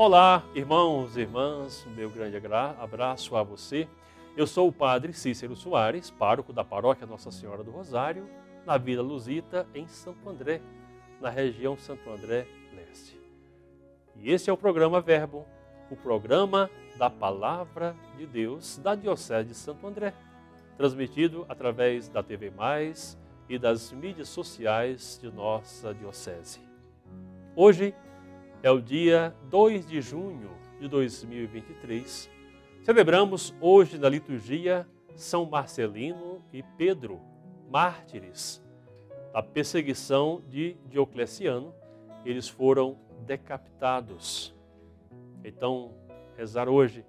Olá, irmãos e irmãs, meu grande abraço a você. Eu sou o Padre Cícero Soares, pároco da Paróquia Nossa Senhora do Rosário, na Vila Lusita, em Santo André, na região Santo André Leste. E esse é o programa Verbo, o programa da Palavra de Deus da Diocese de Santo André, transmitido através da TV Mais e das mídias sociais de nossa Diocese. Hoje é o dia 2 de junho de 2023. Celebramos hoje na liturgia São Marcelino e Pedro, mártires da perseguição de Diocleciano. Eles foram decapitados. Então, rezar hoje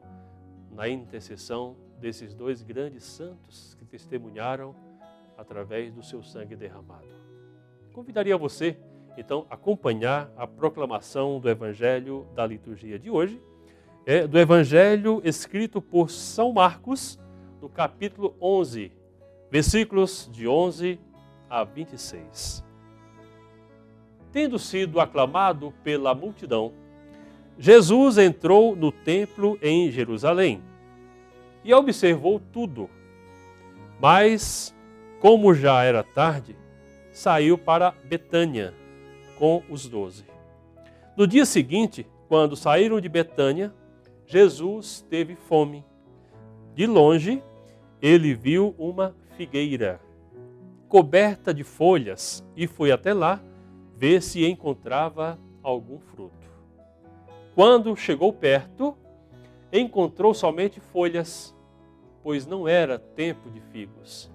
na intercessão desses dois grandes santos que testemunharam através do seu sangue derramado. Convidaria você, então, acompanhar a proclamação do Evangelho da liturgia de hoje, do Evangelho escrito por São Marcos, no capítulo 11, versículos de 11 a 26. Tendo sido aclamado pela multidão, Jesus entrou no templo em Jerusalém e observou tudo. Mas, como já era tarde, saiu para Betânia com os 12. No dia seguinte, quando saíram de Betânia, Jesus teve fome. De longe, ele viu uma figueira coberta de folhas e foi até lá ver se encontrava algum fruto. Quando chegou perto, encontrou somente folhas, pois não era tempo de figos.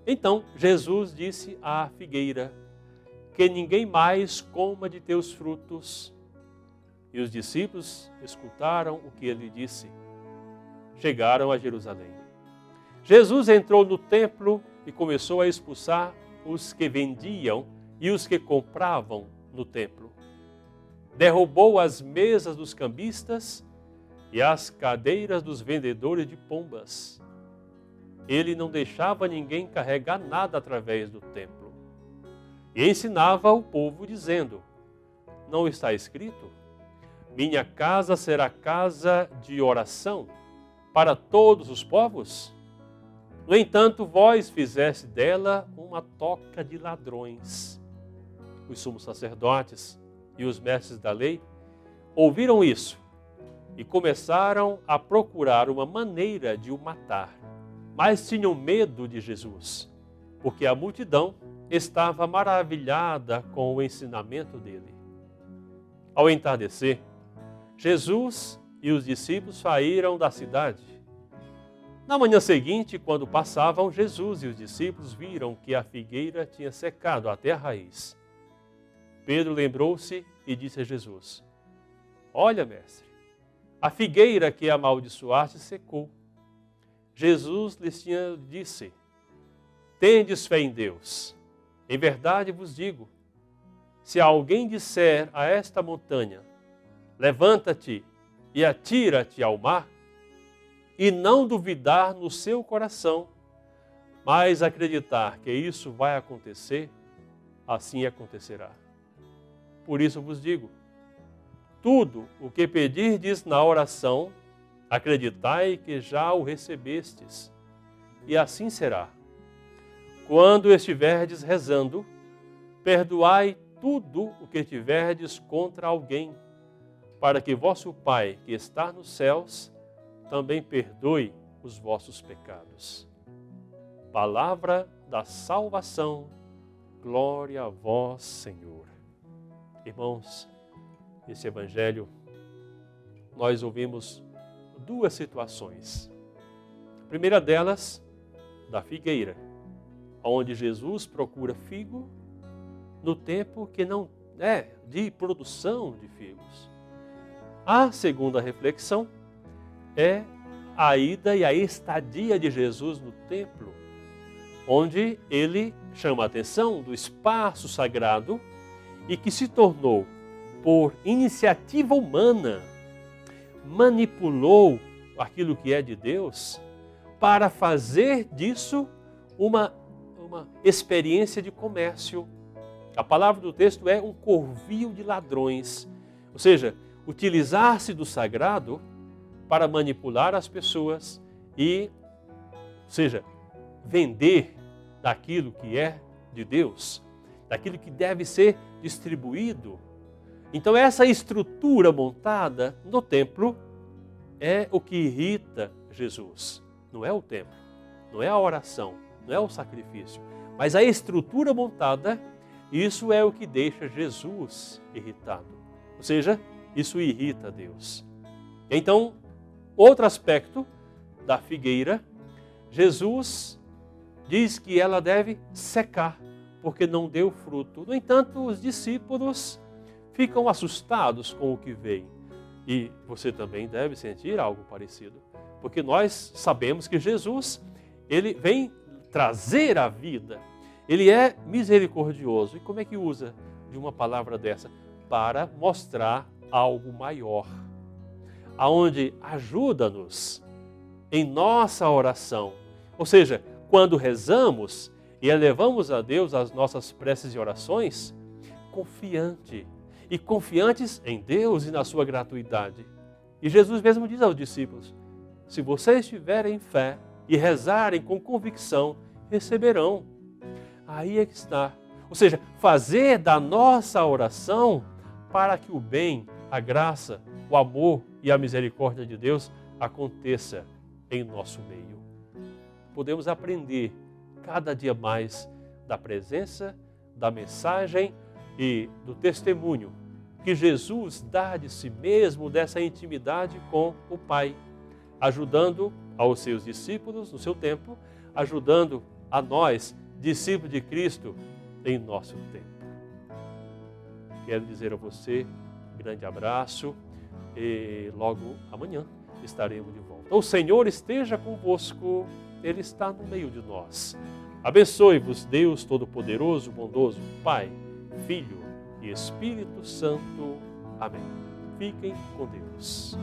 Então Jesus disse à figueira: que ninguém mais coma de teus frutos. E os discípulos escutaram o que ele disse. Chegaram a Jerusalém. Jesus entrou no templo e começou a expulsar os que vendiam e os que compravam no templo. Derrubou as mesas dos cambistas e as cadeiras dos vendedores de pombas. Ele não deixava ninguém carregar nada através do templo. E ensinava o povo dizendo: não está escrito? Minha casa será casa de oração para todos os povos? No entanto, vós fizeste dela uma toca de ladrões. Os sumos sacerdotes e os mestres da lei ouviram isso e começaram a procurar uma maneira de o matar. Mas tinham medo de Jesus, porque a multidão estava maravilhada com o ensinamento dele. Ao entardecer, Jesus e os discípulos saíram da cidade. Na manhã seguinte, quando passavam, Jesus e os discípulos viram que a figueira tinha secado até a raiz. Pedro lembrou-se e disse a Jesus: olha, mestre, a figueira que amaldiçoaste secou. Jesus lhes disse: tendes fé em Deus. Em verdade vos digo, se alguém disser a esta montanha, levanta-te e atira-te ao mar, e não duvidar no seu coração, mas acreditar que isso vai acontecer, assim acontecerá. Por isso vos digo, tudo o que pedirdes na oração, acreditai que já o recebestes, e assim será. Quando estiverdes rezando, perdoai tudo o que tiverdes contra alguém, para que vosso Pai, que está nos céus, também perdoe os vossos pecados. Palavra da salvação, glória a vós, Senhor. Irmãos, esse Evangelho, nós ouvimos duas situações. A primeira delas, da figueira, onde Jesus procura figo no tempo que não é de produção de figos. A segunda reflexão é a ida e a estadia de Jesus no templo, onde ele chama a atenção do espaço sagrado e que se tornou, por iniciativa humana, manipulou aquilo que é de Deus para fazer disso uma experiência de comércio. A palavra do texto é um corvil de ladrões. Ou seja, utilizar-se do sagrado para manipular as pessoas e, ou seja, vender daquilo que é de Deus, daquilo que deve ser distribuído. Então essa estrutura montada no templo é o que irrita Jesus. Não é o templo, não é a oração, não é o sacrifício, mas a estrutura montada, isso é o que deixa Jesus irritado. Ou seja, isso irrita Deus. Então, outro aspecto da figueira, Jesus diz que ela deve secar, porque não deu fruto. No entanto, os discípulos ficam assustados com o que veem. E você também deve sentir algo parecido, porque nós sabemos que Jesus, ele vem trazer a vida. Ele é misericordioso. E como é que usa de uma palavra dessa? Para mostrar algo maior, aonde ajuda-nos em nossa oração. Ou seja, quando rezamos e elevamos a Deus as nossas preces e orações, confiantes em Deus e na sua gratuidade. E Jesus mesmo diz aos discípulos, se vocês tiverem fé e rezarem com convicção, receberão. Aí é que está. Ou seja, fazer da nossa oração para que o bem, a graça, o amor e a misericórdia de Deus aconteça em nosso meio. Podemos aprender cada dia mais da presença, da mensagem e do testemunho que Jesus dá de si mesmo, dessa intimidade com o Pai, ajudando aos seus discípulos no seu tempo, ajudando a nós, discípulos de Cristo, em nosso tempo. Quero dizer a você um grande abraço e logo amanhã estaremos de volta. O Senhor esteja convosco, Ele está no meio de nós. Abençoe-vos Deus Todo-Poderoso, bondoso, Pai, Filho e Espírito Santo. Amém. Fiquem com Deus.